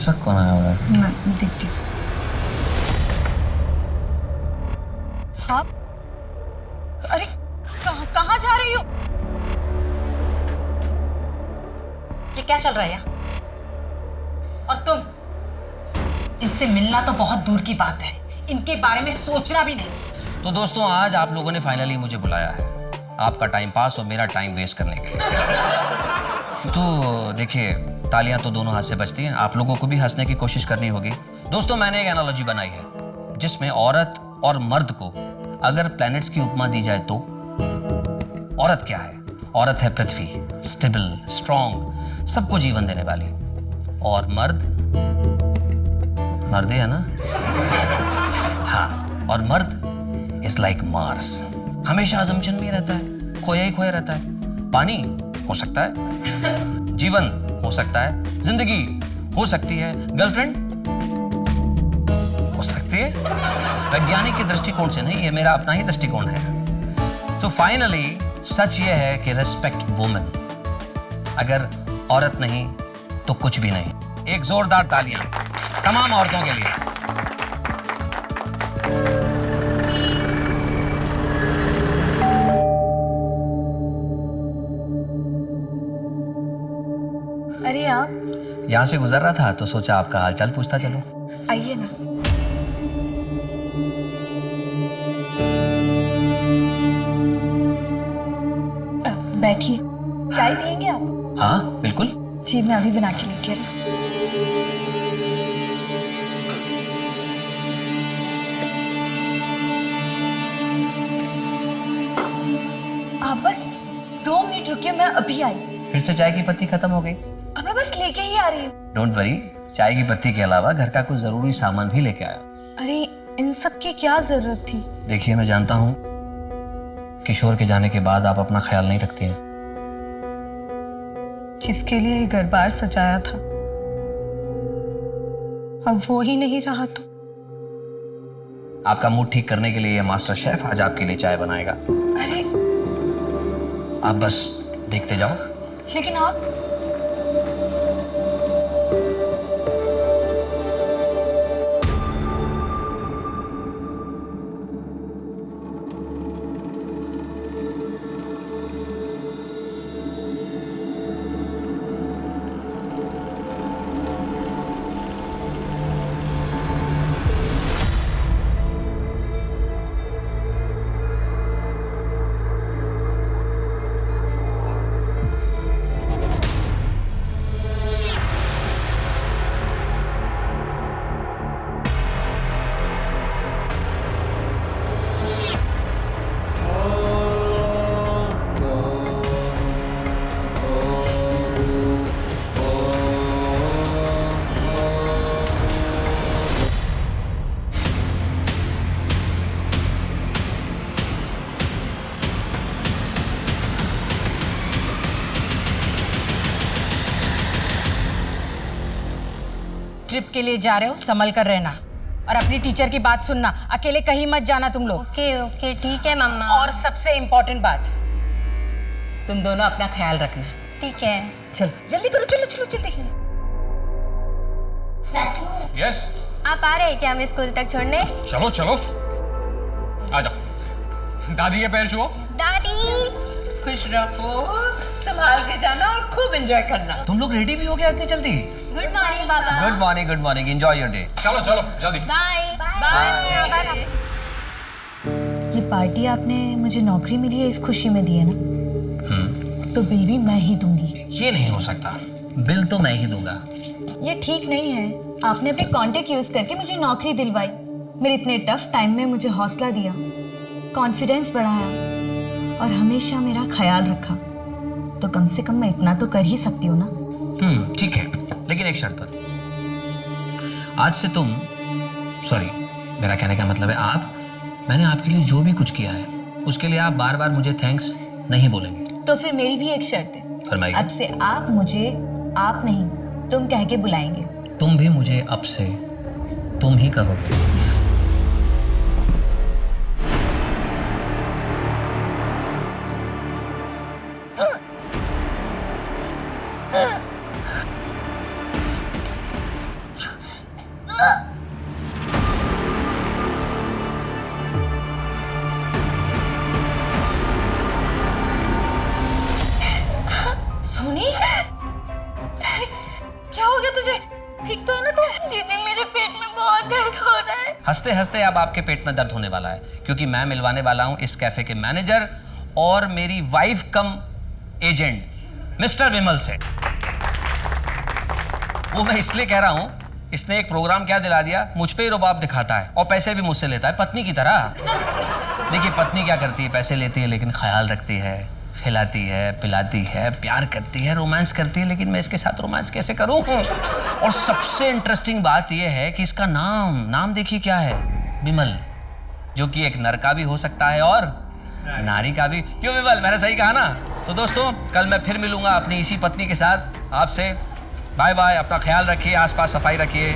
इस वक्त कौन आया हुआ है? मैं देखती हूँ। हाँ, अरे कहाँ जा रही हो? ये क्या चल रहा है यहाँ? और तुम, इनसे मिलना तो बहुत दूर की बात है, इनके बारे में सोचना भी नहीं। तो दोस्तों, आज आप लोगों ने फाइनली मुझे बुलाया है आपका टाइम पास और मेरा टाइम वेस्ट करने के लिए। तो देखिए, तालियां तो दोनों हाथ से बजती हैं, आप लोगों को भी हंसने की कोशिश करनी होगी। दोस्तों, मैंने एक एनालॉजी बनाई है जिसमें औरत और मर्द को अगर प्लैनेट्स की उपमा दी जाए तो औरत क्या है? औरत है पृथ्वी, स्टेबल, स्ट्रॉन्ग, सबको जीवन देने वाली। और मर्द ही है ना? हाँ, और मर्द इज लाइक मार्स, हमेशा अजम्पशन में रहता है, खोया ही खोया रहता है। पानी हो सकता है, जीवन हो सकता है, जिंदगी हो सकती है, गर्लफ्रेंड हो सकती है। वैज्ञानिक के दृष्टिकोण से नहीं, ये मेरा अपना ही दृष्टिकोण है। तो फाइनली सच ये है कि रेस्पेक्ट वुमेन। अगर औरत नहीं तो कुछ भी नहीं। एक जोरदार तालियां तमाम औरतों के लिए। अरे आप यहां से गुजर रहा था तो सोचा आपका हालचाल पूछता चलो। आइए ना। बैठिए, चाय पियेंगे आप? हाँ बिल्कुल। जी, मैं अभी बना के लेके आई। आप बस 2 मिनट रुकिए, मैं अभी आई। फिर से चाय की पत्ती खत्म हो गई? अब मैं बस लेके ही आ रही हूँ। डोंट वरी, चाय की पत्ती के अलावा घर का कुछ जरूरी सामान भी लेके आया। अरे इन सब की क्या जरूरत थी? देखिए, मैं जानता हूँ किशोर के जाने के बाद आप अपना ख्याल नहीं रखती हैं। जिसके लिए ये घर बार सजाया था, अब वो ही नहीं रहा तो आपका मूड ठीक करने के लिए ये मास्टर शेफ आज आपके लिए चाय बनाएगा। अरे आप बस देखते जाओ। लेकिन आप ट्रिप के लिए जा रहे हो, संभल कर रहना और अपनी टीचर की बात सुनना। अकेले कहीं मत जाना तुम लोग। ओके ओके ठीक है मम्मा। और सबसे इम्पोर्टेंट बात, तुम दोनों अपना ख्याल रखना। ठीक है। चलो जल्दी करो, चलो चलो जल्दी। यस, आप आ रहे हैं क्या हमें स्कूल तक छोड़ने? चलो चलो आ जाओ। दादी के पैर छुओ। दादी खुश रहो, संभाल के जाना और खूब एंजॉय करना। तुम लोग रेडी भी हो गया इतनी जल्दी? Good morning Baba. Good morning, enjoy your day. चलो चलो जल्दी। Bye bye. ये पार्टी आपने मुझे नौकरी मिली है इस खुशी में दी है ना, तो बिल भी मैं ही दूंगी। ये नहीं हो सकता, बिल तो मैं ही दूंगा। ये ठीक नहीं है। आपने अपने कॉन्टेक्ट यूज करके मुझे नौकरी दिलवाई, मेरे इतने टफ टाइम में मुझे हौसला दिया, कॉन्फिडेंस बढ़ाया और हमेशा मेरा ख्याल रखा। तो कम से कम मैं इतना तो कर ही सकती हूँ ना। ठीक है, लेकिन एक शर्त पर। आज से तुम, सॉरी मेरा कहने का मतलब है आप, मैंने आपके लिए जो भी कुछ किया है उसके लिए आप बार बार मुझे थैंक्स नहीं बोलेंगे। तो फिर मेरी भी एक शर्त है। फरमाइए। अब से आप मुझे आप नहीं तुम कह के बुलाएंगे। तुम भी मुझे अब से तुम ही कहोगे। सोनी, अरे क्या हो गया तुझे? ठीक तो है ना तू? दीदी मेरे पेट में बहुत दर्द हो रहा है। हंसते हंसते अब आपके पेट में दर्द होने वाला है, क्योंकि मैं मिलवाने वाला हूं इस कैफे के मैनेजर और मेरी वाइफ कम एजेंट मिस्टर विमल से। वो मैं इसलिए कह रहा हूं, इसने एक प्रोग्राम क्या दिला दिया, मुझ पे ही रुबाब दिखाता है और पैसे भी मुझसे लेता है पत्नी की तरह। देखिए पत्नी क्या करती है, पैसे लेती है लेकिन ख्याल रखती है, खिलाती है, पिलाती है, प्यार करती है, रोमांस करती है, लेकिन मैं इसके साथ रोमांस कैसे करूं? और सबसे इंटरेस्टिंग बात यह है कि इसका नाम देखिए क्या है, विमल, जो कि एक नर का भी हो सकता है और नारी का भी। क्यों विमल, मैंने सही कहा ना? तो दोस्तों कल मैं फिर मिलूंगा अपनी इसी पत्नी के साथ आपसे। बाय बाय, अपना ख्याल रखिए, आसपास सफाई रखिए।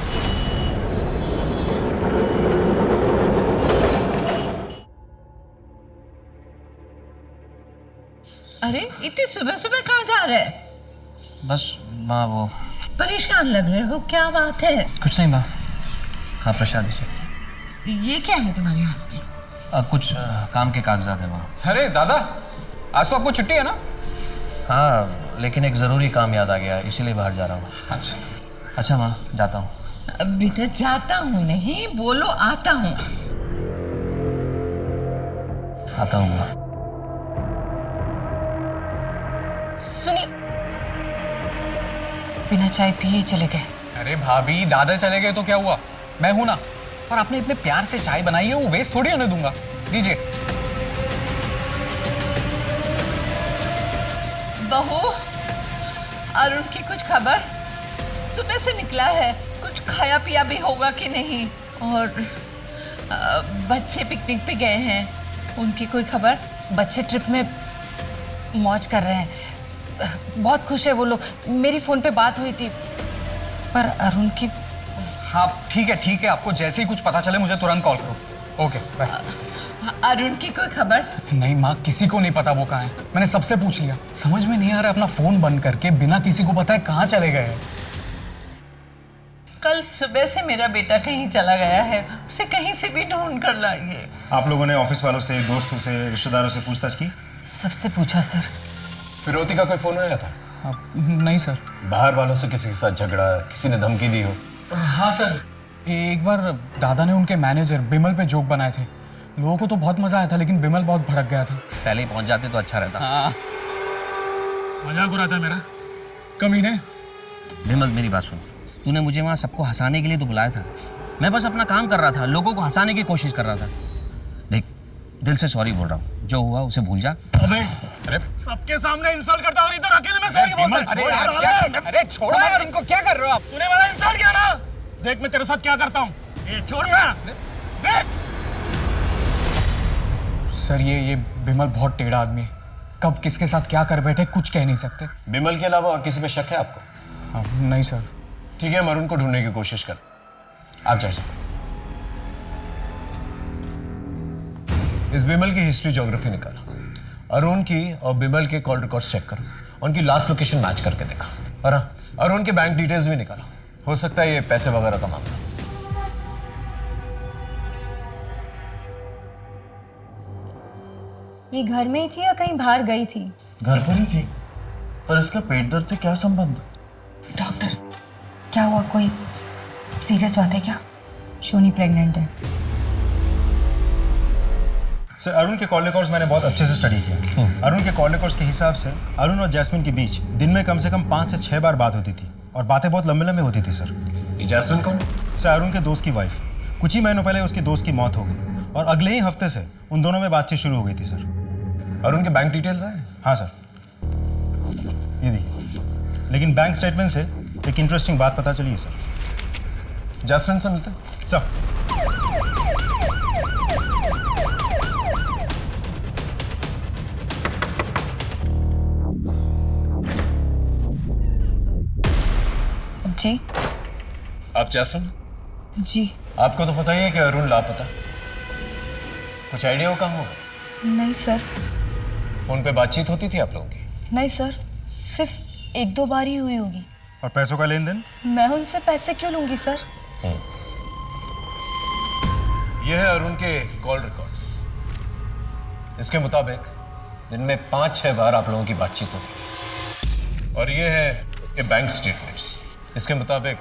अरे इतनी सुबह सुबह कहाँ जा रहे हैं? बस माँ वो परेशान लग रहे हो, क्या बात है? कुछ नहीं माँ, हाँ प्रसाद दीजिए। ये क्या है तुम्हारे हाथ में? कुछ काम के कागजात है माँ। अरे दादा, आज तो आपको छुट्टी है ना? हाँ, लेकिन एक ज़रूरी काम याद आ गया, इसीलिए बाहर जा रहा हूँ। अच्छा। अच्छा माँ, जाता हूँ। अब बेटा जाता हूँ नहीं, बोलो आता हूँ। आता हूँ माँ। सुनिए, बिना चाय पिए ही चले गए। अरे भाभी, दादा चले गए तो क्या हुआ, मैं हूं ना। और आपने इतने प्यार से चाय बनाई है, वो वेस्ट थोड़ी होने दूंगा। दीजिए। बहू, अरुण की कुछ खबर? सुबह से निकला है, कुछ खाया पिया भी होगा कि नहीं? और बच्चे पिकनिक पे गए हैं, उनकी कोई खबर? बच्चे ट्रिप में मौज कर रहे हैं, बहुत खुश है वो लोग। मेरी फोन पे बात हुई थी, पर अरुण की। हाँ ठीक है, आपको जैसे ही कुछ पता चले मुझे तुरंत कॉल करो। Okay bye. अरुण की कोई खबर? नहीं माँ, किसी को नहीं पता वो कहाँ है। मैंने सबसे पूछ लिया, समझ में नहीं आ रहा, अपना फोन बंद करके बिना किसी को बताए कहाँ चले गए हैं। कल सुबह से मेरा बेटा कहीं चला गया है, उसे कहीं से भी ढूंढ कर लाइए। आप लोगों ने ऑफिस वालों से, दोस्तों से, रिश्तेदारों से पूछताछ की? सबसे पूछा सर। फिरौती का कोई फोन आया था? नहीं सर। बाहर वालों से किसी के साथ झगड़ा, किसी ने धमकी दी हो? हाँ सर, एक बार दादा ने उनके मैनेजर बिमल पे जोक बनाए थे। लोगों को तो बहुत मजा आया था, लेकिन बिमल बहुत भड़क गया था। पहले ही पहुंच जाते तो अच्छा रहता। हाँ, मजाक हो रहा था मेरा, कमीने। विमल मेरी बात सुन, तूने मुझे वहाँ सबको हंसाने के लिए तो बुलाया था, मैं बस अपना काम कर रहा था, लोगों को हंसाने की कोशिश कर रहा था। देख, दिल से सॉरी बोल रहा हूँ, जो हुआ उसे भूल जा। अबे, अरे सबके सामने इंसल्ट करता और इधर अकेले में सॉरी बोलता है। अरे छोड़ो यार, इनको क्या कर रहे हो आप? तूने मेरा इंसल्ट किया ना, देख मैं तेरे साथ क्या करता हूँ। ये छोड़ ना, देख। सर ये बिमल बहुत टेढ़ा आदमी है, कब किसके साथ क्या कर बैठे कुछ कह नहीं सकते। बिमल के अलावा और किसी पे शक है आपको? हाँ, नहीं सर। ठीक है, हम अरुण को ढूंढने की कोशिश कर। आप जा सकते। इस बिमल की हिस्ट्री ज्योग्राफी निकालो, अरुण की और बिमल के कॉल रिकॉर्ड्स चेक करो, उनकी लास्ट लोकेशन मैच करके देखा, और हाँ, अरुण के बैंक डिटेल्स भी निकालो। हो सकता है ये पैसे वगैरह का मामला। ये घर में ही थी या कहीं बाहर गई थी? घर पर ही थी, पर इसका पेट दर्द से क्या संबंध? डॉक्टर, क्या हुआ, कोई सीरियस बात है क्या? शोनी प्रेग्नेंट है। सर, अरुण के कॉल रिकॉर्ड्स मैंने बहुत अच्छे से स्टडी किया। अरुण के कॉल रिकॉर्ड्स के हिसाब से अरुण और जैस्मिन के बीच दिन में कम से कम 5 से 6 बार बात होती थी, और बातें बहुत लंबे लंबे होती थी सर। ये जैस्मिन कौन? सर, अरुण के दोस्त की वाइफ। कुछ ही महीनों पहले उसकी दोस्त की मौत हो गई, और अगले ही हफ्ते से उन दोनों में बातचीत शुरू हो गई थी सर। अरुण के बैंक डिटेल्स हैं? हाँ सर, ये देखिए। लेकिन बैंक स्टेटमेंट से एक इंटरेस्टिंग बात पता चली है सर। जैस्मिन से मिलते हैं? सर, जी आप जैस्मिन? जी आपको तो पता ही है कि अरुण लापता। कुछ आइडिया हो कहाँ होगा? नहीं सर। फोन पे बातचीत होती थी आप लोगों की? नहीं सर, सिर्फ 1-2 बार ही हुई होगी। और पैसों का लेन देन? मैं उनसे पैसे क्यों लूंगी सर? यह है अरुण के कॉल रिकॉर्ड्स। इसके मुताबिक दिन में 5-6 बार आप लोगों की बातचीत होती थी, और ये है इसके बैंक स्टेटमेंट्स। इसके मुताबिक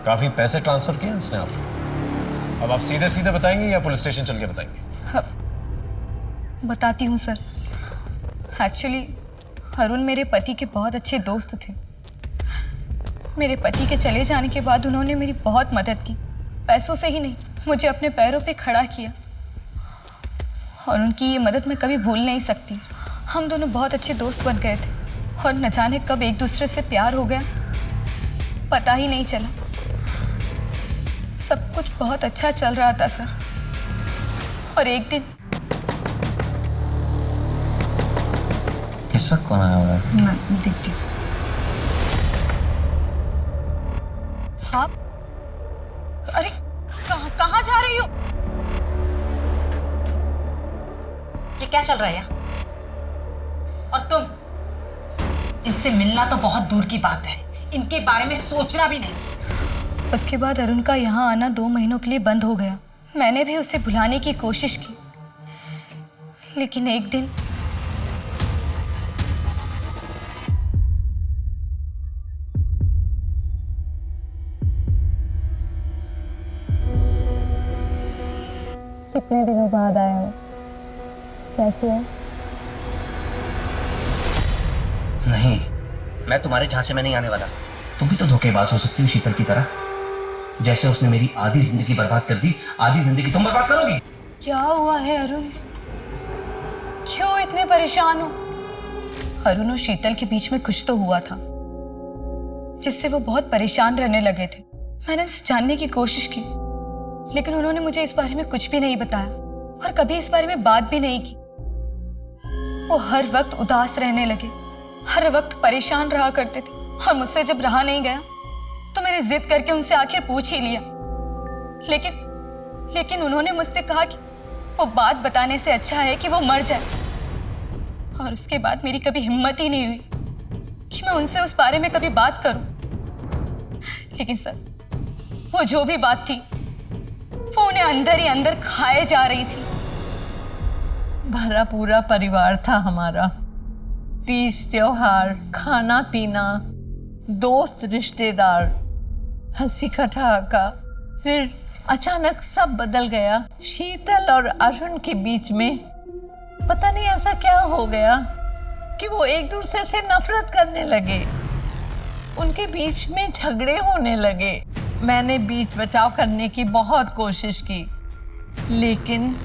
काफी पैसे ट्रांसफर किए उसने आपको। अब आप सीधे सीधे बताएंगे या पुलिस स्टेशन चल के बताएंगे? बताती हूँ सर। एक्चुअली अरुण मेरे पति के बहुत अच्छे दोस्त थे। मेरे पति के चले जाने के बाद उन्होंने मेरी बहुत मदद की, पैसों से ही नहीं, मुझे अपने पैरों पे खड़ा किया और उनकी ये मदद मैं कभी भूल नहीं सकती। हम दोनों बहुत अच्छे दोस्त बन गए थे और न जाने कब एक दूसरे से प्यार हो गया, पता ही नहीं चला। सब कुछ बहुत अच्छा चल रहा था सर, और एक दिन इस वक्त कौन आया हुआ है? मैं देखती हूँ। हाँ, अरे कहाँ जा रही हो? ये क्या चल रहा है यहाँ? और तुम, इनसे मिलना तो बहुत दूर की बात है, इनके बारे में सोचना भी नहीं। उसके बाद अरुण का यहाँ आना 2 महीनों के लिए बंद हो गया। मैंने भी उसे भुलाने की कोशिश की, लेकिन एक दिन कितने दिनों बाद आया हो, कैसे है? नहीं, मैं तुम्हारे झांसे में नहीं आने वाला। तुम भी तो धोखेबाज हो सकती हो शीतल की तरह। जैसे उसने मेरी आधी जिंदगी बर्बाद कर दी, आधी जिंदगी तुम बर्बाद करोगी। क्या हुआ है अरुण? क्यों इतने परेशान हो? अरुण और शीतल के बीच में कुछ तो हुआ था जिससे वो बहुत परेशान रहने लगे थे। मैंने इसे जानने की कोशिश की, लेकिन उन्होंने मुझे इस बारे में कुछ भी नहीं बताया और कभी इस बारे में बात भी नहीं की। वो हर वक्त उदास रहने लगे, हर वक्त परेशान रहा करते थे, और मुझसे जब रहा नहीं गया तो मैंने जिद करके उनसे आखिर पूछ ही लिया। लेकिन उन्होंने मुझसे कहा कि वो बात बताने से अच्छा है कि वो मर जाए। और उसके बाद मेरी कभी हिम्मत ही नहीं हुई कि मैं उनसे उस बारे में कभी बात करूं। लेकिन सर, वो जो भी बात थी वो उन्हें अंदर ही अंदर खाए जा रही थी। भरा पूरा परिवार था हमारा। तीज त्योहार, खाना पीना, दोस्त रिश्तेदार, हंसी ठहाका। फिर अचानक सब बदल गया। शीतल और अरुण के बीच में पता नहीं ऐसा क्या हो गया कि वो एक दूसरे से नफरत करने लगे। उनके बीच में झगड़े होने लगे। मैंने बीच बचाव करने की बहुत कोशिश की, लेकिन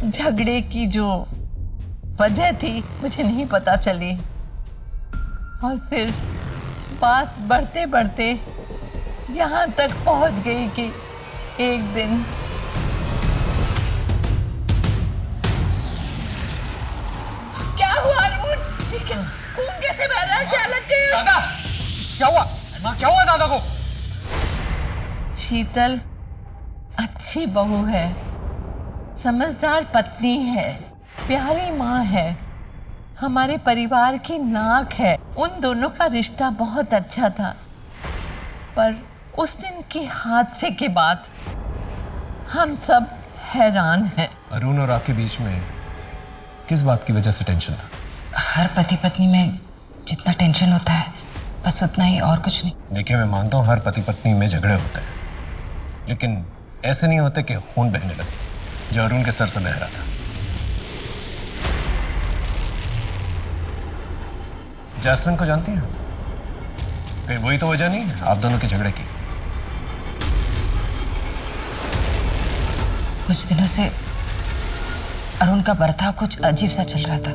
झगड़े की जो वजह थी मुझे नहीं पता चली। और फिर बात बढ़ते बढ़ते यहाँ तक पहुँच गई कि एक दिन क्या हुआ अरुण? खून कैसे बह रहा है? क्या लग गया? दादा, क्या हुआ? माँ, क्या हुआ दादा को? शीतल अच्छी बहू है, समझदार पत्नी है, प्यारी माँ है, हमारे परिवार की नाक है। उन दोनों का रिश्ता बहुत अच्छा था, पर उस दिन के हादसे के बाद हम सब हैरान हैं। अरुण और आपके बीच में किस बात की वजह से टेंशन था? हर पति पत्नी में जितना टेंशन होता है बस उतना ही, और कुछ नहीं। देखिए, मैं मानता हूँ हर पति पत्नी में झगड़े होते हैं, लेकिन ऐसे नहीं होते कि खून बहने लगे जो अरुण के सर से बह रहा था। जैस्मिन को जानती हैं? कहीं वही तो वजह नहीं है आप दोनों के झगड़े की? कुछ दिनों से अरुण का बर्ताव कुछ अजीब सा चल रहा था।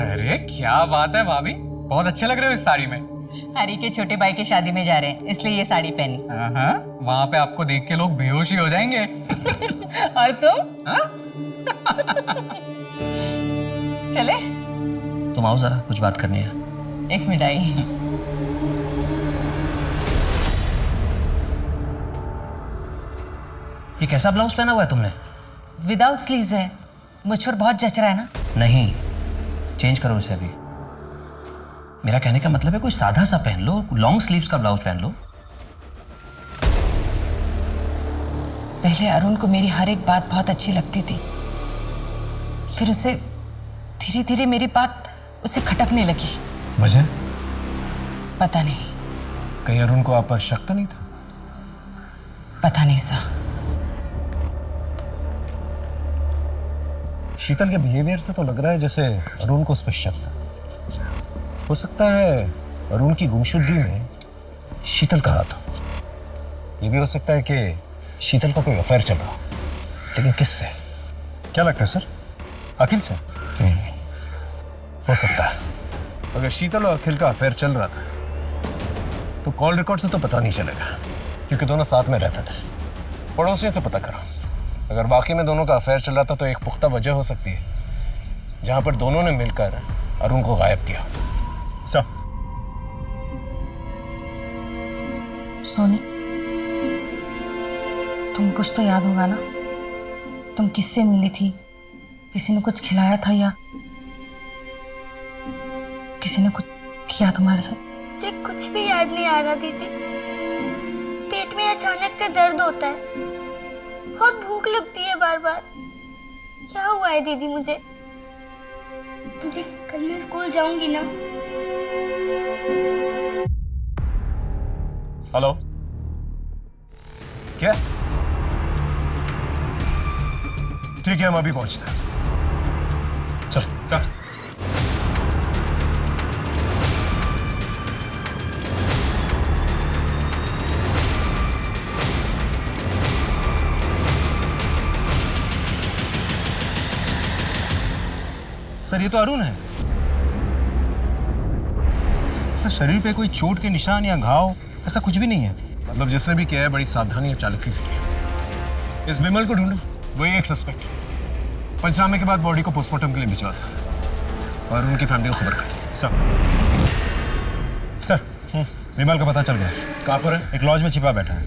अरे क्या बात है भाभी, बहुत अच्छे लग रहे हो इस साड़ी में। हरी के छोटे भाई की शादी में जा रहे हैं, इसलिए ये साड़ी पहनी। हाँ, वहाँ पे आपको देख के लोग बेहोश ही हो जाएंगे। और तुम? चले? तुम आओ जरा, कुछ बात करनी है। एक मिठाई। ये कैसा ब्लाउज पहना हुआ है तुमने? विदाउट स्लीव्स है, मुझ पर बहुत जच रहा है ना? नहीं, चेंज करो इसे अभी। मेरा कहने का मतलब है कोई सादा सा पहन लो, लॉन्ग स्लीव्स का ब्लाउज पहन लो। पहले अरुण को मेरी हर एक बात बहुत अच्छी लगती थी, फिर उसे धीरे धीरे मेरी बात उसे खटकने लगी। वजह? पता नहीं, कहीं अरुण को आप पर शक तो नहीं था? पता नहीं सर। शीतल के बिहेवियर से तो लग रहा है जैसे अरुण को उस पर शक था। हो सकता है अरुण की गुमशुदगी में शीतल का हाथ हो। ये भी हो सकता है कि शीतल का कोई अफेयर चल रहा हो, लेकिन किससे? क्या लगता है सर? अखिल से? हो सकता है। अगर शीतल और अखिल का अफेयर चल रहा था तो कॉल रिकॉर्ड से तो पता नहीं चलेगा, क्योंकि दोनों साथ में रहते थे। पड़ोसियों से पता करो। अगर वाकई में दोनों का अफेयर चल रहा था तो एक पुख्ता वजह हो सकती है जहां पर दोनों ने मिलकर अरुण को गायब किया। सर सोनी, तुम कुछ तो याद होगा ना? तुम किससे मिली थी? किसी ने कुछ खिलाया था या किसी ने कुछ किया तुम्हारे साथ? मुझे कुछ भी याद नहीं आ रहा दीदी। पेट में अचानक से दर्द होता है, बहुत भूख लगती है बार बार। क्या हुआ है दीदी मुझे? दीदी कल मैं स्कूल जाऊंगी ना? हेलो, क्या? ठीक है, हम अभी पहुंचते हैं। चल सर सर ये तो अरुण है। सर शरीर पे कोई चोट के निशान या घाव ऐसा कुछ भी नहीं है। मतलब जिसने भी किया है बड़ी सावधानी और चालाकी से किया। इस विमल को ढूंढो, वही एक सस्पेक्ट। पंचनामे के बाद बॉडी को पोस्टमार्टम के लिए भिजवा था और उनकी फैमिली को खबर कर दी। सर विमल का पता चल गया। कहाँ पर है? एक लॉज में छिपा बैठा है।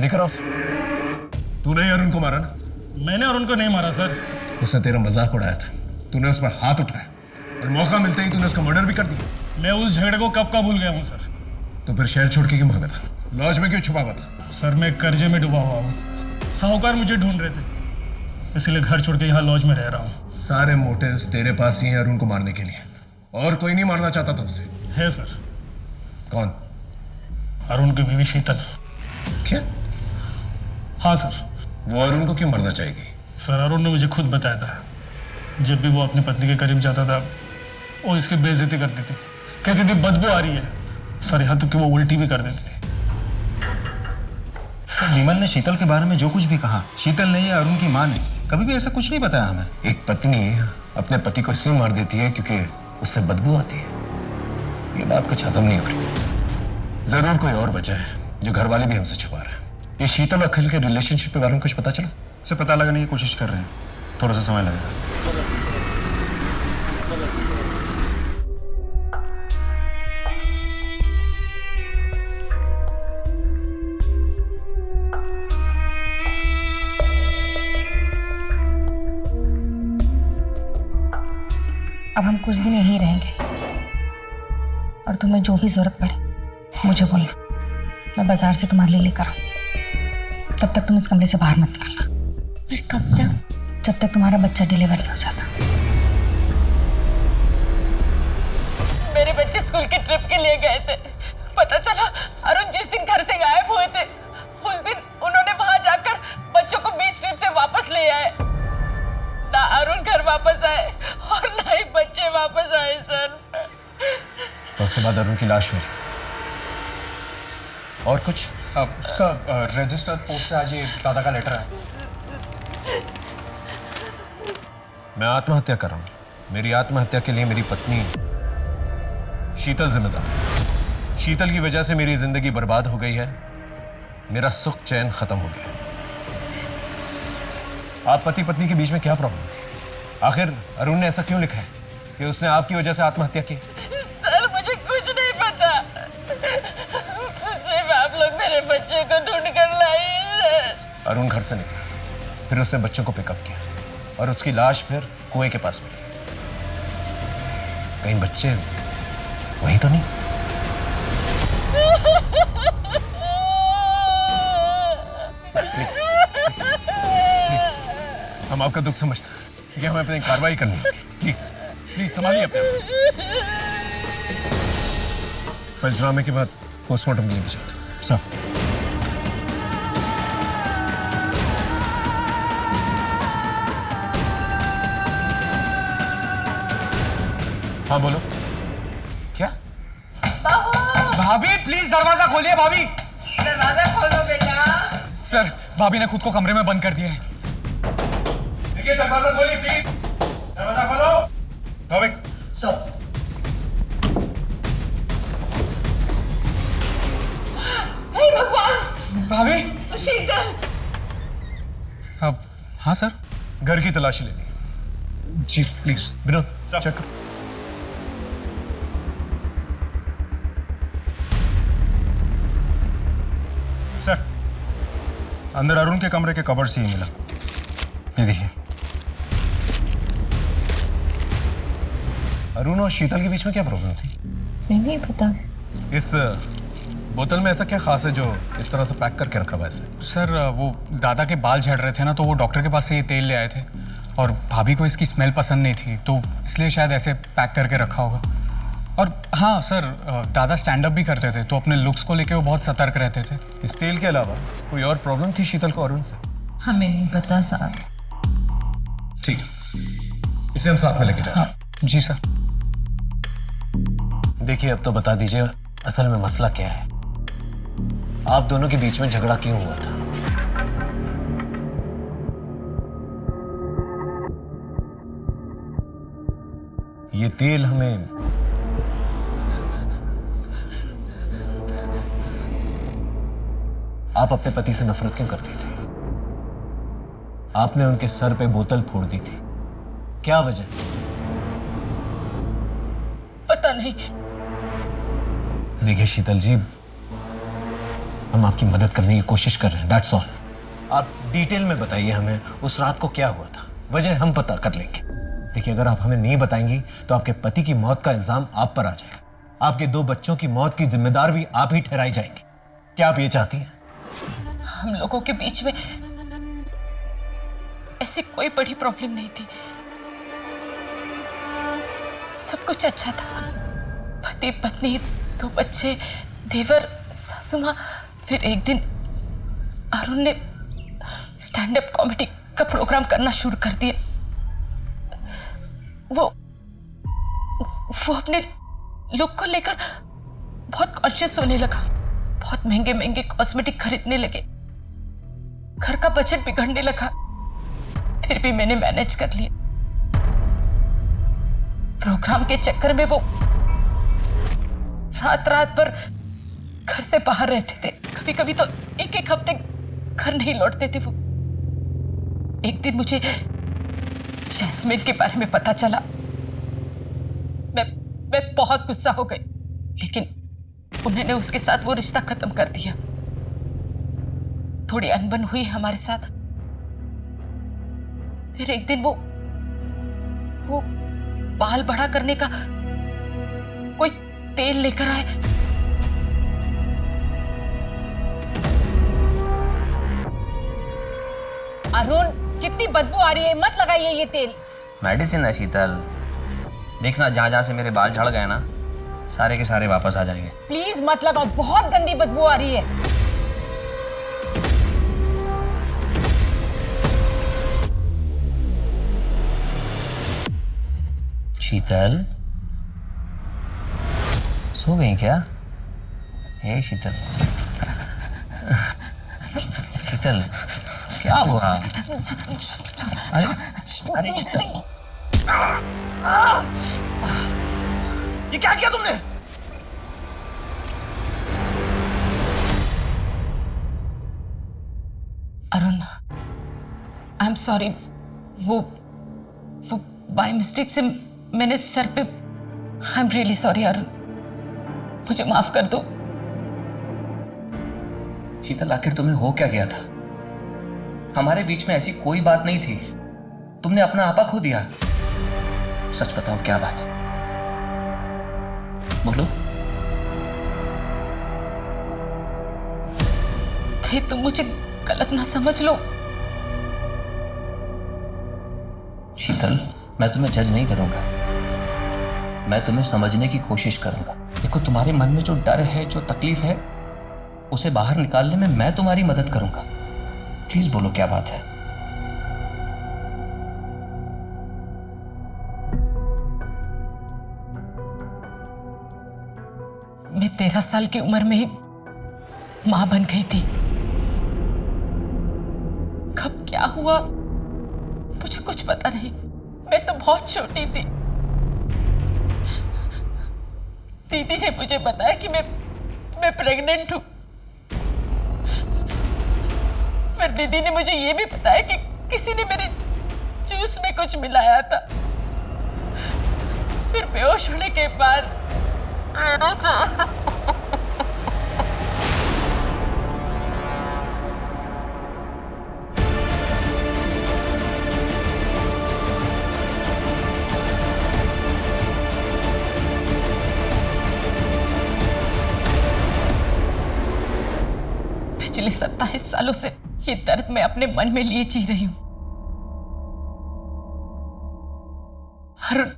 लेकर आओ। तूने ही अरुण को मारा ना? मैंने अरुण को नहीं मारा सर। उसने तेरा मजाक उड़ाया था, तूने उस पर हाथ उठाया और मौका मिलते ही तूने उसका मर्डर भी कर दिया। मैं उस झगड़े को कब का भूल गया हूँ सर। तो फिर शहर छोड़ के क्यों भागा था? लॉज में क्यों छुपा हुआ था? सर मैं कर्जे में डूबा हुआ हूँ, साहूकार मुझे ढूंढ रहे थे, इसलिए घर छोड़ के यहाँ लॉज में रह रहा हूँ। सारे मोटिव्स तेरे पास ही हैं अरुण को मारने के लिए, और कोई नहीं मारना चाहता था उसे। है सर। कौन? अरुण की बीवी शीतल। क्या? हाँ सर। वो अरुण को क्यों मारना चाहेगी? सर अरुण ने मुझे खुद बताया था, जब भी वो अपनी पत्नी के करीब जाता था वो इसकी बेइज्जती करती थी, कहती थी बदबू आ रही है। सर यहाँ तक कि वो उल्टी भी कर देती थी। सर विमल ने शीतल के बारे में जो कुछ भी कहा, शीतल ने या अरुण की मां ने कभी भी ऐसा कुछ नहीं बताया हमें। एक पत्नी अपने पति को इसलिए मार देती है क्योंकि उससे बदबू आती है। ये बात कुछ हजम नहीं हो रही। जरूर कोई और वजह है जो घर वाले भी हमसे छुपा रहे हैं। ये शीतल अखिल के रिलेशनशिप के बारे में कुछ पता चला? इसे पता लगाने की कोशिश कर रहे हैं, थोड़ा सा समय लगेगा। अब हम कुछ दिन यहीं रहेंगे और तुम्हें जो भी जरूरत पड़े मुझे बोलना। मैं बाजार से तुम्हारे लिए लेकर आऊं। तब तक तुम इस कमरे से बाहर मत निकलना। फिर कब तक? जब तक तुम्हारा बच्चा डिलीवर नहीं हो जाता। मेरे बच्चे स्कूल के ट्रिप के लिए गए थे। पता चला अरुण जिस दिन घर से गायब हुए थे उस दिन उन्होंने वहां जाकर बच्चों को बीच ट्रिप से वापस ले आए। ना अरुण घर वापस आए और ना ही बच्चे वापस आए सर। तो उसके बाद अरुण की लाश मिली। और कुछ? सर रजिस्टर्ड पोस्ट से आज ये दादा का लेटर है। मैं आत्महत्या कर रहा हूं। मेरी आत्महत्या के लिए मेरी पत्नी शीतल जिम्मेदार। शीतल की वजह से मेरी जिंदगी बर्बाद हो गई है, मेरा सुख चैन खत्म हो गया। आप पति पत्नी के बीच में क्या प्रॉब्लम थी? आखिर अरुण ने ऐसा क्यों लिखा है कि उसने आपकी वजह से आत्महत्या की? सर मुझे कुछ नहीं पता, सिर्फ आप लोग मेरे बच्चे को ढूंढ कर लाइए। अरुण घर से निकला, फिर उसने बच्चों को पिकअप किया और उसकी लाश फिर कुएं के पास मिली। कहीं बच्चे वही तो नहीं? प्लीज, हम आपका दुख समझते हैं, लेकिन हमें अपनी कार्रवाई करनी है। प्लीज प्लीज संभालिए अपने आप। पंचनामे के बाद पोस्टमार्टम के लिए भेजा था। सर हाँ बोलो। क्या? भाभी प्लीज दरवाजा खोलिए भाभी। दरवाजा खोलो बेटा। सर भाभी ने खुद को कमरे में बंद कर दिया है। देखिए दरवाजा खोलिए प्लीज। दरवाजा खोलो। भाविक सर हे भगवान। भाभी। शीतल। अब हाँ सर। घर की तलाशी लेनी है। जी प्लीज। विनोद सर। चेक करो। सर अंदर अरुण के कमरे के कबर्ड से ही मिला। ये देखिए। अरुण और शीतल के बीच में क्या प्रॉब्लम थी? नहीं पता। इस बोतल में ऐसा क्या खास है जो इस तरह से पैक करके रखा हुआ है इसे? सर वो दादा के बाल झड़ रहे थे ना, तो वो डॉक्टर के पास से ये तेल ले आए थे और भाभी को इसकी स्मेल पसंद नहीं थी, तो इसलिए शायद ऐसे पैक करके रखा होगा। और हाँ सर, दादा स्टैंड अप भी करते थे, तो अपने लुक्स को लेके वो बहुत सतर्क रहते थे। इस तेल के अलावा कोई और प्रॉब्लम थी शीतल को अरुण से? हमें नहीं पता साहब। ठीक है, इसे हम साथ में लेके जाएं। हाँ जी सर। देखिए अब तो बता दीजिए असल में मसला क्या है, आप दोनों के बीच में झगड़ा क्यों हुआ था? ये तेल हमें आप अपने पति से नफरत क्यों करती थी? आपने उनके सर पे बोतल फोड़ दी थी, क्या वजह? पता नहीं। देखिए शीतल जी, हम आपकी मदद करने की कोशिश कर रहे हैं, दैट्स ऑल। आप डिटेल में बताइए हमें उस रात को क्या हुआ था, वजह हम पता कर लेंगे। देखिए अगर आप हमें नहीं बताएंगी तो आपके पति की मौत का इल्जाम आप पर आ जाएगा, आपके 2 बच्चों की मौत की जिम्मेदार भी आप ही ठहराई जाएंगे। क्या आप ये चाहती हैं? हम लोगों के बीच में ऐसी कोई बड़ी प्रॉब्लम नहीं थी, सब कुछ अच्छा था। पति पत्नी, 2 बच्चे, देवर, सासू माँ। फिर एक दिन अरुण ने स्टैंड अप कॉमेडी का प्रोग्राम करना शुरू कर दिया। वो अपने लुक को लेकर बहुत कॉन्शियस होने लगा, बहुत महंगे महंगे कॉस्मेटिक खरीदने लगे, घर का बजट बिगड़ने लगा। फिर भी मैंने मैनेज कर लिया। प्रोग्राम के चक्कर में वो रात रात भर घर से बाहर रहते थे, कभी कभी तो 1-1 हफ्ते घर नहीं लौटते थे वो। एक दिन मुझे जैस्मिन के बारे में पता चला। मैं बहुत गुस्सा हो गई, लेकिन उन्होंने उसके साथ वो रिश्ता खत्म कर दिया। थोड़ी अनबन हुई हमारे साथ। फिर एक दिन वो बाल बड़ा करने का कोई तेल लेकर आए। अरुण, कितनी बदबू आ रही है, मत लगाइए ये तेल। मेडिसिन है शीतल, देखना जहाँ जहाँ से मेरे बाल झड़ गए ना, सारे के सारे वापस आ जाएंगे। प्लीज मत लगाओ, बहुत गंदी बदबू आ रही है। शीतल सो गई क्या? हे शीतल, शीतल क्या हुआ? अरे अरे शीतल, ये क्या किया तुमने? Arun, I am sorry. वो बाय मिस्टेक से मैंने सर पे। I am really sorry Arun, मुझे माफ कर दो। शीतल आखिर तुम्हें हो क्या गया था? हमारे बीच में ऐसी कोई बात नहीं थी, तुमने अपना आपा खो दिया। सच बताओ क्या बात है, बोलो। कहीं तुम मुझे गलत ना समझ लो। शीतल मैं तुम्हें जज नहीं करूंगा, मैं तुम्हें समझने की कोशिश करूंगा। देखो, तुम्हारे मन में जो डर है, जो तकलीफ है, उसे बाहर निकालने में मैं तुम्हारी मदद करूंगा। प्लीज बोलो क्या बात है। मैं 13 साल की उम्र में ही मां बन गई थी। कब क्या हुआ मुझे कुछ पता नहीं। मैं तो बहुत छोटी थी। दीदी ने मुझे बताया कि मैं प्रेग्नेंट हूं। फिर दीदी ने मुझे ये भी बताया कि किसी ने मेरे जूस में कुछ मिलाया था। फिर बेहोश होने के बाद पिछले 27 सालों से ये दर्द मैं अपने मन में लिए जी रही हूं। अरुण,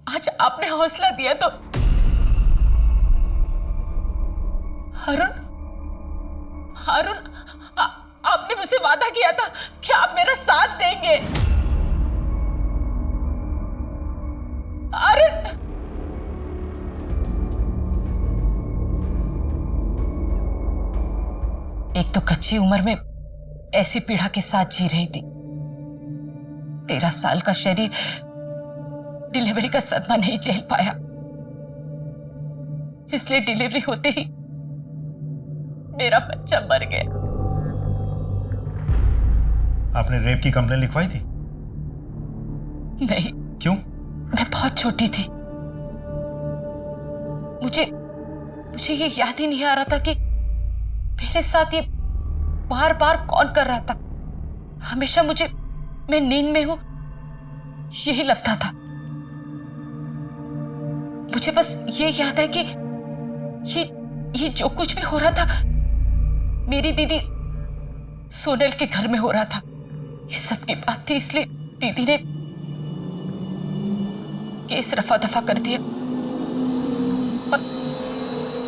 आज आपने हौसला दिया तो अरुण, आपने मुझसे वादा किया था कि आप मेरा साथ देंगे। अरुण, एक तो कच्ची उम्र में ऐसी पीड़ा के साथ जी रही थी। 13 साल का शरीर डिलीवरी का सदमा नहीं झेल पाया, इसलिए डिलीवरी होते ही मेरा बच्चा मर गया। आपने रेप की कंप्लेन लिखवाई थी? नहीं। क्यों? मैं बहुत छोटी थी। मुझे ये याद ही नहीं आ रहा था कि मेरे साथ ये बार बार कौन कर रहा था। हमेशा मैं नींद में हूं यही लगता था। मुझे बस ये याद है कि ये जो कुछ भी हो रहा था मेरी दीदी सोनल के घर में हो रहा था। ये सब की बात थी, इसलिए दीदी ने केस रफा दफा कर दिया और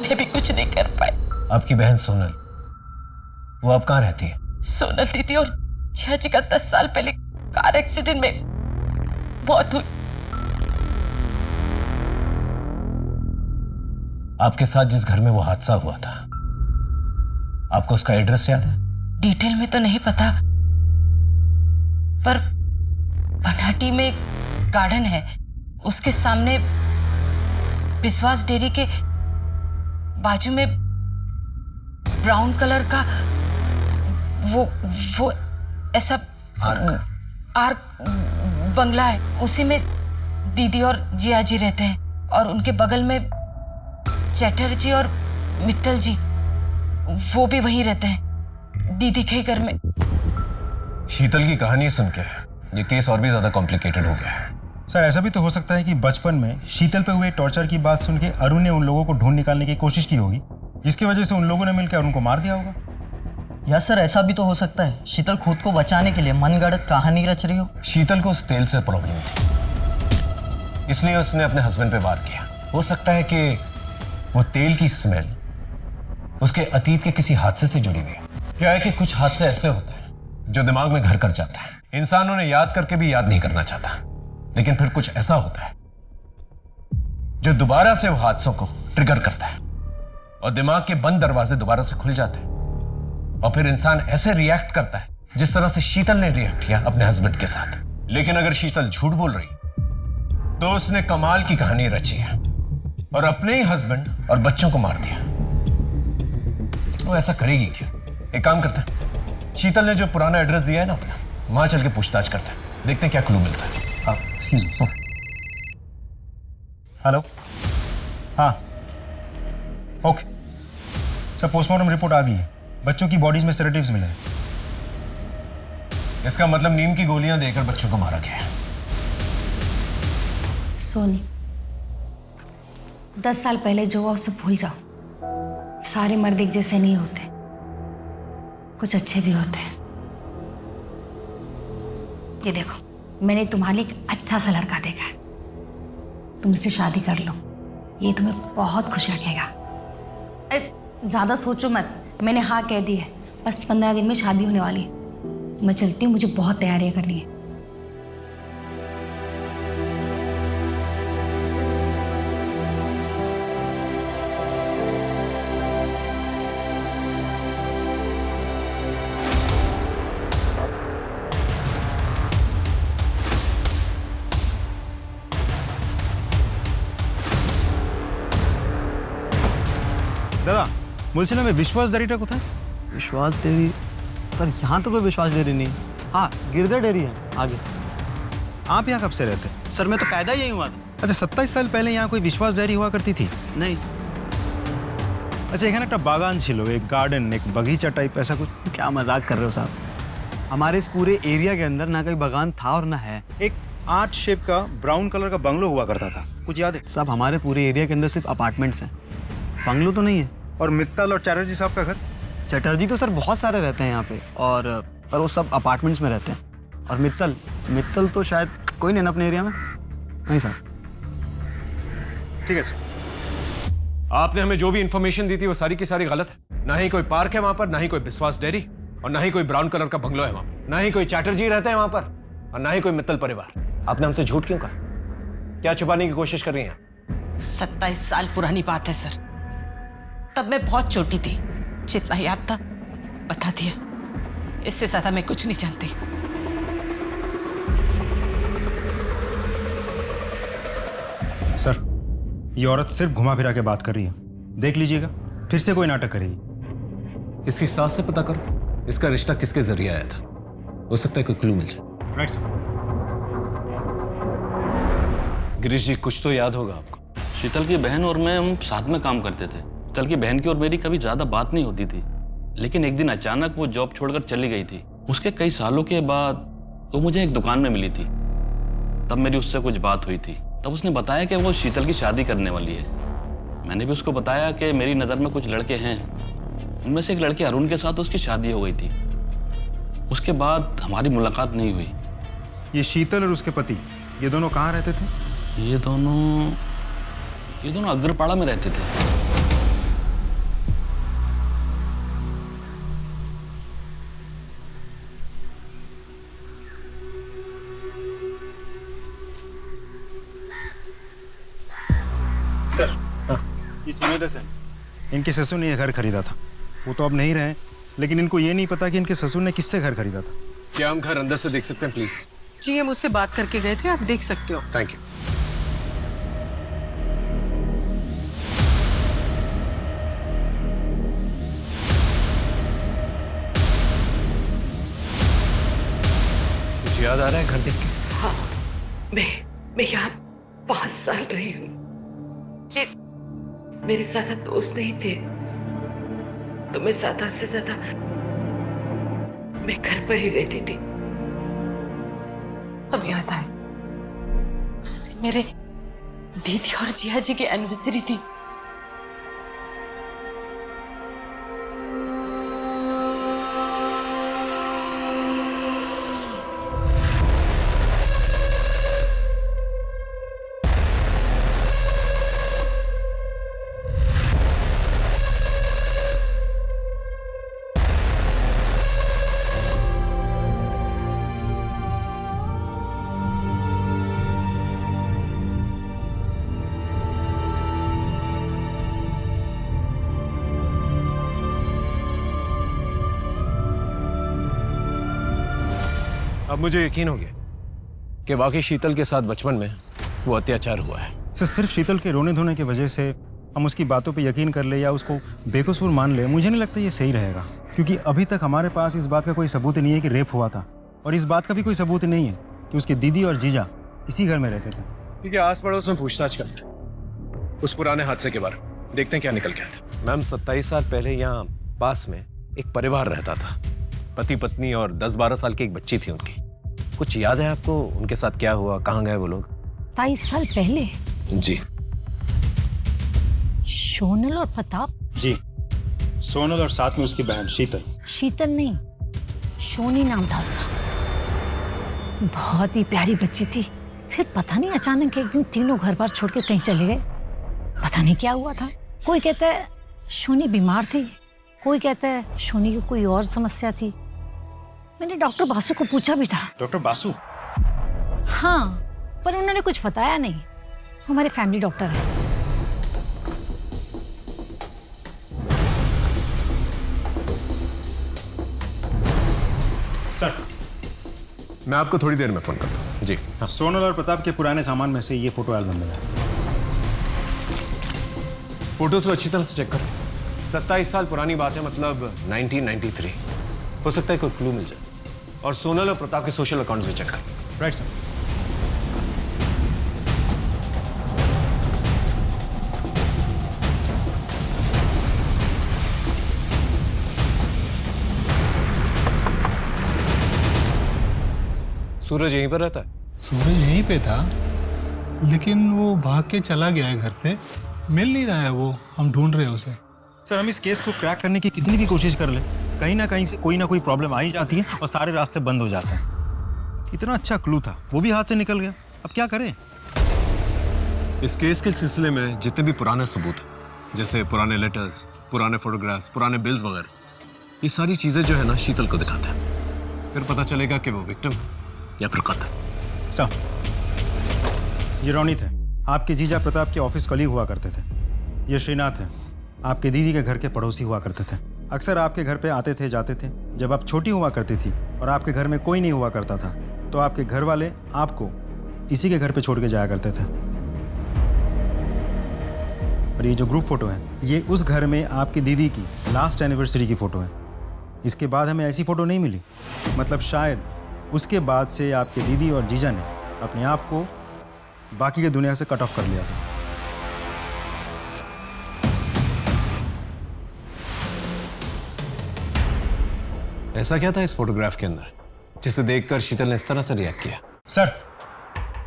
मैं भी कुछ नहीं कर पाई। आपकी बहन सोनल, वो अब कहाँ रहती है? सोनल दीदी और जियाजी का 10 साल पहले कार एक्सीडेंट में मौत हुई। आपके साथ जिस घर में वो हादसा हुआ था, आपको उसका एड्रेस याद है? डिटेल में तो नहीं पता, पर बनाटी में एक गार्डन है, उसके सामने विश्वास डेयरी के बाजू में ब्राउन कलर का वो ऐसा आर्क बंगला है। उसी में दीदी और जियाजी रहते हैं और उनके बगल में चैटर्जी और मित्तल जी, वो भी वहीं रहते हैं, दीदी के घर में। शीतल की कहानी सुन के ये केस और भी ज्यादा कॉम्प्लिकेटेड हो गया है। सर, ऐसा भी तो हो सकता है कि बचपन में शीतल पे हुए टॉर्चर की बात सुन के अरुण ने उन लोगों को ढूंढ निकालने की कोशिश की होगी, जिसकी वजह से उन लोगों ने मिलकर अरुण को मार दिया होगा। या सर, ऐसा भी तो हो सकता है शीतल खुद को बचाने के लिए मनगढ़ंत कहानी रच रही हो। शीतल को उस तेल से प्रॉब्लम थी, इसलिए उसने अपने हस्बैंड पे वार किया। हो सकता है कि वो तेल की स्मेल उसके अतीत के किसी हादसे से जुड़ी हुई है। क्या है कि कुछ हादसे ऐसे होते हैं जो दिमाग में घर कर जाता है, इंसान उन्हें याद करके भी याद नहीं करना चाहता, लेकिन फिर कुछ ऐसा होता है जो दोबारा से वो हादसों को ट्रिगर करता है और दिमाग के बंद दरवाजे दोबारा से खुल जाते हैं और फिर इंसान ऐसे रिएक्ट करता है जिस तरह से शीतल ने रिएक्ट किया अपने हस्बैंड के साथ। लेकिन अगर शीतल झूठ बोल रही तो उसने कमाल की कहानी रची है और अपने ही हस्बैंड और बच्चों को मार दिया। वो ऐसा करेगी क्यों? एक काम करते हैं, शीतल ने जो पुराना एड्रेस दिया है ना अपना, वहां चल के पूछताछ करते हैं, देखते हैं क्या क्लू मिलता है। Excuse me sir. हेलो, हाँ, ओके सर, पोस्टमार्टम रिपोर्ट आ गई है। बच्चों की बॉडीज में सेडेटिव्स मिले हैं। इसका मतलब नींद की गोलियां देकर बच्चों को मारा गया है। सोनी, 10 साल पहले जो हुआ उसे भूल जाओ। सारे मर्द एक जैसे नहीं होते, कुछ अच्छे भी होते हैं। ये देखो, मैंने तुम्हारे लिए एक अच्छा सा लड़का देखा है, तुम इससे शादी कर लो, ये तुम्हें बहुत खुश रखेगा। अरे ज़्यादा सोचो मत, मैंने हाँ कह दी है, बस 15 दिन में शादी होने वाली है। मैं चलती हूँ, मुझे बहुत तैयारियाँ करनी है। দাদা বলছিলাম এই বিশ্বাস डेयरीটা কোথায়? विश्वास डेयरी सर, यहाँ तो कोई विश्वास डेयरी नहीं। हाँ, गिरधर डेयरी है आगे। आप यहाँ कब से रहते हैं? सर मैं तो पैदा ही यहीं हुआ था। अच्छा 27 साल पहले यहाँ कोई विश्वास डेयरी हुआ करती थी? नहीं। अच्छा এখানে একটা বাগান ছিল, एक गार्डन, एक बगीचा टाइप ऐसा कुछ? क्या मजाक कर रहे हो साहब? हमारे इस पूरे एरिया के अंदर ना कोई बागान था और ना है। एक आर्ट शेप का ब्राउन कलर का बंगलो हुआ करता था, कुछ याद है? साहब हमारे पूरे एरिया के अंदर सिर्फ अपार्टमेंट्स हैं, बंगलो तो नहीं है। और मित्तल और चैटर्जी साहब का घर? चटर्जी तो सर बहुत सारे रहते हैं यहाँ पे, और पर वो सब अपार्टमेंट्स में रहते हैं। और मित्तल तो शायद कोई नहीं ना अपने एरिया में। नहीं सर। ठीक है सर। आपने हमें जो भी इंफॉर्मेशन दी थी वो सारी की सारी गलत है। ना ही कोई पार्क है वहां पर, ना ही कोई विश्वास डेयरी, और ना ही कोई ब्राउन कलर का बंगलो है वहां, ना ही कोई चैटर्जी रहते हैं वहां पर, और ना ही कोई मित्तल परिवार। आपने हमसे झूठ क्यों कहा? क्या छुपाने की कोशिश कर रही हैं? 27 साल पुरानी बात है सर, तब मैं बहुत छोटी थी, जितना याद था बता दिया, इससे ज्यादा मैं कुछ नहीं जानती। सर ये औरत सिर्फ घुमा फिरा के बात कर रही है, देख लीजिएगा फिर से कोई नाटक करेगी। इसकी सास से पता करो इसका रिश्ता किसके जरिए आया था, हो सकता है कोई क्लू मिल जाए। Right sir. गिरीश जी कुछ तो याद होगा आपको। शीतल की बहन और मैं हम साथ में काम करते थे। शीतल की बहन की और मेरी कभी ज्यादा बात नहीं होती थी, लेकिन एक दिन अचानक वो जॉब छोड़कर चली गई थी। उसके कई सालों के बाद वो मुझे एक दुकान में मिली थी, तब मेरी उससे कुछ बात हुई थी। तब उसने बताया कि वो शीतल की शादी करने वाली है। मैंने भी उसको बताया कि मेरी नज़र में कुछ लड़के हैं, उनमें से एक लड़के अरुण के साथ उसकी शादी हो गई थी। उसके बाद हमारी मुलाकात नहीं हुई। ये शीतल और उसके पति ये दोनों कहाँ रहते थे? ये दोनों अग्रपाड़ा में रहते थे। सर इस उम्मीद से इनके ससुर ने यह घर खरीदा था, वो तो अब नहीं रहे, लेकिन इनको ये नहीं पता कि इनके ससुर ने किससे घर खरीदा था। क्या हम घर अंदर से देख सकते हैं प्लीज? जी हम उससे बात करके गए थे, आप देख सकते हो। Thank you. कुछ याद आ रहा है घर देख के? हाँ, मैं यहाँ 5 साल रही हूँ। मेरे ज्यादा दोस्त नहीं थे, तो मैं ज्यादा से ज्यादा मैं घर पर ही रहती थी। अब याद आए, उस दिन मेरे दीदी और जिया जी की एनिवर्सरी थी। अब मुझे यकीन हो गया कि वाकई शीतल के साथ बचपन में वो अत्याचार हुआ है। सर सिर्फ शीतल के रोने धोने की वजह से हम उसकी बातों पे यकीन कर ले या उसको बेकसूर मान ले, मुझे नहीं लगता ये सही रहेगा, क्योंकि अभी तक हमारे पास इस बात का कोई सबूत नहीं है कि रेप हुआ था, और इस बात का भी कोई सबूत नहीं है कि उसकी दीदी और जीजा इसी घर में रहते थे। ठीक है, आस पड़ोस में पूछताछ करते हैं उस पुराने हादसे के बारे में, देखते हैं क्या निकल के आता है। मैम 27 साल पहले यहाँ पास में एक परिवार रहता था, पति पत्नी और 10-12 साल की एक बच्ची थी उनकी। कुछ याद है आपको उनके साथ क्या हुआ, कहाँ गए वो लोग? 27 साल पहले? जी। सोनल और प्रताप? जी, सोनल और साथ में उसकी बहन शीतल। शीतल नहीं, सोनी नाम था उसका। बहुत ही प्यारी बच्ची थी, फिर पता नहीं अचानक एक दिन तीनों घर बार छोड़ के कहीं चले गए। पता नहीं क्या हुआ था। कोई कहता है शोनी बीमार थी, कोई कहता है शोनी की कोई और समस्या थी। मैंने डॉक्टर बासु को पूछा भी था। डॉक्टर बासु? हाँ, पर उन्होंने कुछ बताया नहीं। हमारे फैमिली डॉक्टर है। सर, मैं आपको थोड़ी देर में फोन करता हूँ। जी हाँ। सोनल और प्रताप के पुराने सामान में से ये फोटो एल्बम मिला है। फोटोज को अच्छी तरह से चेक करो। 27 साल पुरानी बात है, मतलब 1993। हो सकता है कोई क्लू मिल जाए। और सोनल और प्रताप के सोशल अकाउंट्स भी चेक करो। Right sir. सूरज यहीं पर रहता है? सूरज यहीं पे था, लेकिन वो भाग के चला गया है घर से। मिल नहीं रहा है वो, हम ढूंढ रहे हैं उसे। सर, हम इस केस को क्रैक करने की कितनी भी कोशिश कर ले, कहीं ना कहीं से कोई ना कोई प्रॉब्लम आ ही जाती है और सारे रास्ते बंद हो जाते हैं। इतना अच्छा क्लू था, वो भी हाथ से निकल गया। अब क्या करें? इस केस के सिलसिले में जितने भी पुराने सबूत हैं, जैसे पुराने लेटर्स, पुराने फोटोग्राफ्स, पुराने बिल्स वगैरह, ये सारी चीजें जो है ना शीतल को दिखाते हैं। फिर पता चलेगा कि वो विक्टिम या फिर कत्ल। सर, ये रोनित है, आपके जीजा प्रताप के ऑफिस कलीग हुआ करते थे। ये श्रीनाथ है, आपके दीदी के घर के पड़ोसी हुआ करते थे। अक्सर आपके घर पे आते थे, जाते थे। जब आप छोटी हुआ करती थी और आपके घर में कोई नहीं हुआ करता था, तो आपके घर वाले आपको इसी के घर पे छोड़ के जाया करते थे। और ये जो ग्रुप फोटो है, ये उस घर में आपकी दीदी की लास्ट एनिवर्सरी की फोटो है। इसके बाद हमें ऐसी फोटो नहीं मिली। मतलब शायद उसके बाद से आपके दीदी और जीजा ने अपने आप को बाकी की दुनिया से कट ऑफ कर लिया था। ऐसा क्या था इस फोटोग्राफ के अंदर जिसे देखकर शीतल ने इस तरह से रिएक्ट किया? Sir,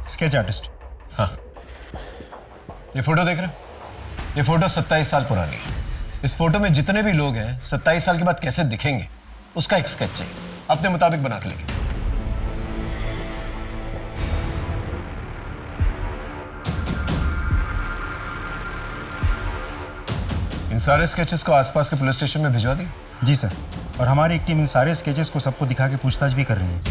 sketch artist. हाँ, ये फोटो देख रहे हैं? ये फोटो 27 साल पुरानी है। इस फोटो में जितने भी लोग हैं 27 साल के बाद कैसे दिखेंगे, उसका एक स्केच चाहिए। अपने मुताबिक बना के लेंगे। इन सारे स्केचेस को आसपास के पुलिस स्टेशन में भिजवा दिए? जी सर, और हमारी एक टीम इन सारे स्केचेस को सबको दिखा के पूछताछ भी कर रही है।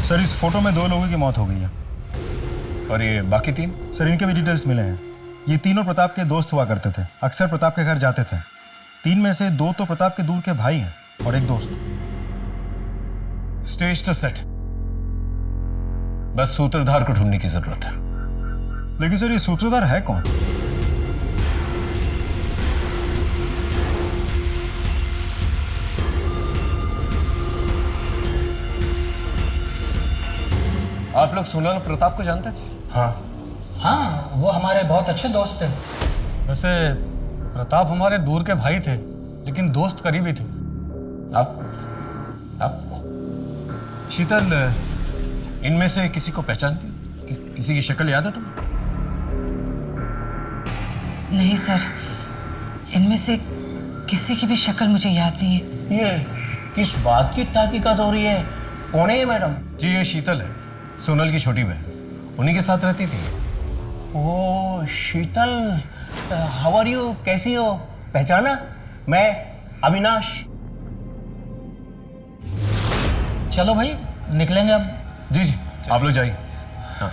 सर, इस फोटो में 2 लोगों की मौत हो गई है। और ये बाकी 3? सर, इनके भी डिटेल्स मिले हैं। ये तीनों प्रताप के दोस्त हुआ करते थे, अक्सर प्रताप के घर जाते थे। 3 में से 2 तो प्रताप के दूर के भाई हैं और एक दोस्त। स्टेज तो सेट, बस सूत्रधार को ढूंढने की जरूरत है। लेकिन सर, ये सूत्रधार है कौन? आप लोग सोनल और प्रताप को जानते थे? हाँ, वो हमारे बहुत अच्छे दोस्त थे। वैसे प्रताप हमारे दूर के भाई थे, लेकिन दोस्त करीबी थे। आप शीतल, इनमें से किसी को पहचानती हो? किसी की शक्ल याद है तुम्हें? नहीं सर, इनमें से किसी की भी शक्ल मुझे याद नहीं है। ये किस बात की तहकीकात हो रही है? कौन है ये मैडम? जी, ये शीतल है, सोनल की छोटी बहन। उन्हीं के साथ रहती थी। ओ शीतल, हाउ आर यू? कैसी हो? पहचाना? मैं अविनाश। चलो भाई, निकलेंगे अब। जी जी, आप लोग जाइए। हाँ।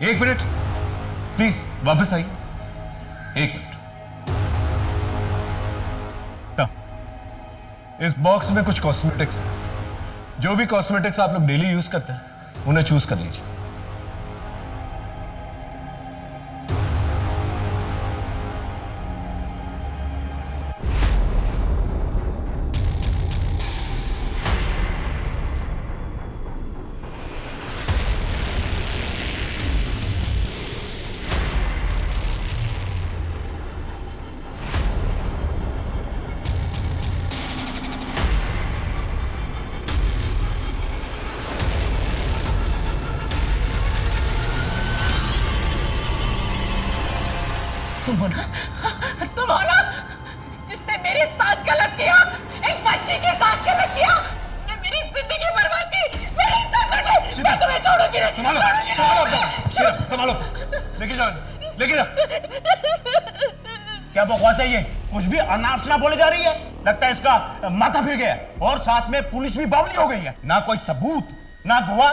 एक मिनट प्लीज, वापस आइए। 1 मिनट। इस बॉक्स में कुछ कॉस्मेटिक्स है। जो भी कॉस्मेटिक्स आप लोग डेली यूज करते हैं, उन्हें चूज कर लीजिए। हो ना, तुम हो ना जिसने मेरे साथ गलत किया, एक बच्ची के साथ गलत किया, ने मेरी जिंदगी बर्बाद की, मेरी इज्जत लूटी। मैं तुम्हें छोड़ूंगी नहीं। संभालो, संभालो, लेके जाओ, लेके जाओ। क्या बकवास है ये? कुछ भी अनाप शनाप बोले जा रही है। लगता है इसका माथा फिर गया और साथ में पुलिस भी बावली हो गई है। ना कोई सबूत, ना गवाह।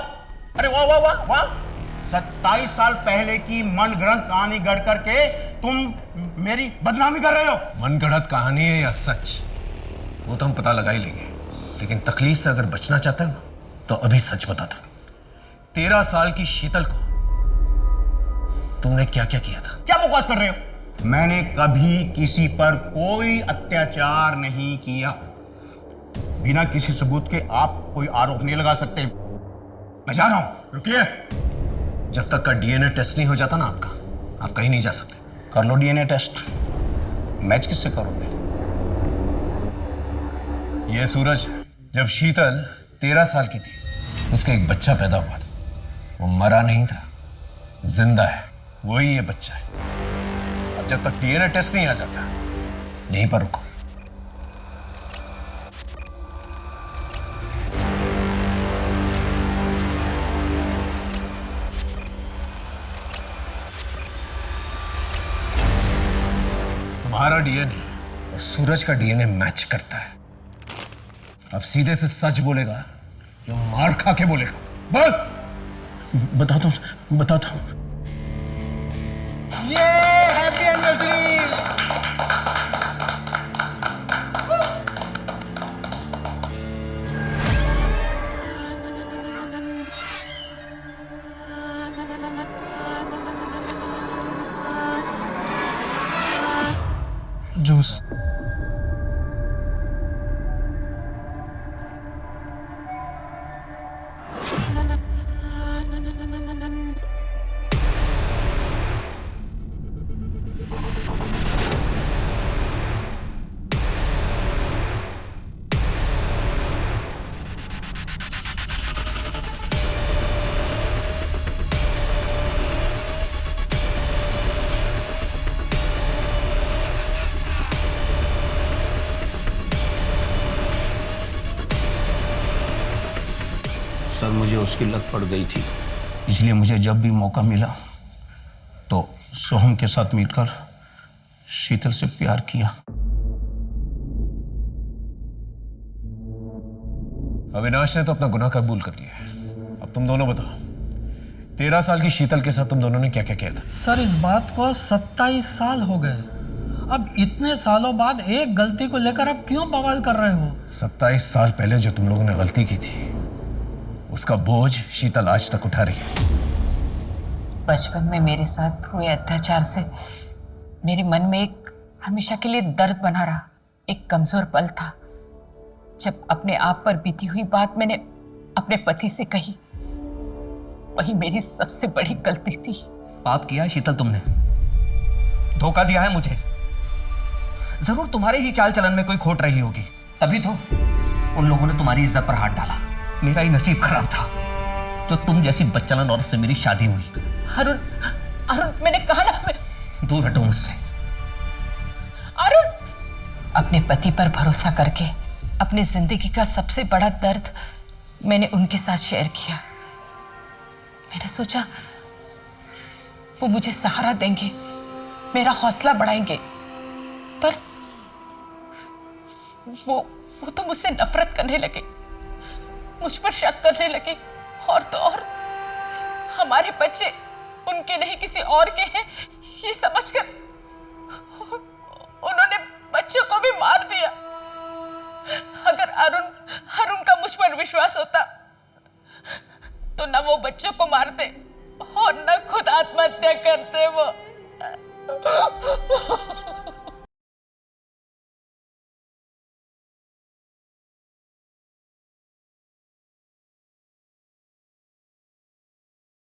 अरे वाह वाह वाह वाह, 27 साल पहले की मनगढ़ंत कहानी गढ़ करके तुम मेरी बदनामी कर रहे हो। मनगढ़ंत कहानी है या सच, वो तो हम पता लगा ही लेंगे, लेकिन तकलीफ से अगर बचना चाहता है ना तो अभी सच बताता। 13 साल की शीतल को तुमने क्या क्या किया था? क्या बकवास कर रहे हो? मैंने कभी किसी पर कोई अत्याचार नहीं किया। बिना किसी सबूत के आप कोई आरोप नहीं लगा सकते। मैं जा रहा हूं। रुकिए, जब तक का डीएनए टेस्ट नहीं हो जाता ना आपका, आप कहीं नहीं जा सकते। कर लो डीएनए टेस्ट। मैच किससे करोगे? ये सूरज, जब शीतल 13 साल की थी उसका एक बच्चा पैदा हुआ था। वो मरा नहीं था, जिंदा है। वही ये बच्चा है। अब जब तक डीएनए टेस्ट नहीं आ जाता, यहीं पर रुको। तुम्हारा डीएनए और सूरज का डीएनए मैच करता है। अब सीधे से सच बोलेगा या मार खा के बोलेगा? बोल। बताता हूं, बताता हूं। ये हैप्पी एनिवर्सरी। जूस। सर, मुझे उसकी लत पड़ गई थी, इसलिए मुझे जब भी मौका मिला तो सोहम के साथ मिलकर शीतल से प्यार किया। अविनाश ने तो अपना गुनाह कबूल कर लिया है। अब तुम दोनों बताओ, 13 साल की शीतल के साथ तुम दोनों ने क्या क्या किया था? सर, इस बात को 27 साल हो गए। अब इतने सालों बाद एक गलती को लेकर आप क्यों बवाल कर रहे हो? 27 साल पहले जो तुम लोगों ने गलती की थी, उसका बोझ शीतल आज तक उठा रही है। बचपन में मेरे साथ हुए अत्याचार से मेरे मन में एक हमेशा के लिए दर्द बना रहा, एक कमजोर पल था जब अपने आप पर बीती हुई बात मैंने अपने पति से कही। वही मेरी सबसे बड़ी गलती थी। पाप किया है शीतल तुमने, धोखा दिया है मुझे। जरूर तुम्हारे ही चाल चलन में कोई खोट रही होगी, तभी तो उन लोगों ने तुम्हारी इज्जत पर हाथ डाला। मेरा ही नसीब खराब था जो तुम जैसी बच्चालन औरत से मेरी शादी हुई। अरुण, अरुण, मैंने कहा ना, मैं दूर हटो मुझसे। अरुण, अपने पति पर भरोसा करके अपनी जिंदगी का सबसे बड़ा दर्द मैंने उनके साथ शेयर किया। मैंने सोचा वो मुझे सहारा देंगे, मेरा हौसला बढ़ाएंगे, पर वो तो मुझसे नफरत करने लगे, मुझ पर शक करने लगे, और तो और हमारे बच्चे उनके नहीं किसी और के हैं ये समझकर उन्होंने बच्चों को भी मार दिया। अगर अरुण का मुझ पर विश्वास होता तो न वो बच्चों को मारते और न खुद आत्महत्या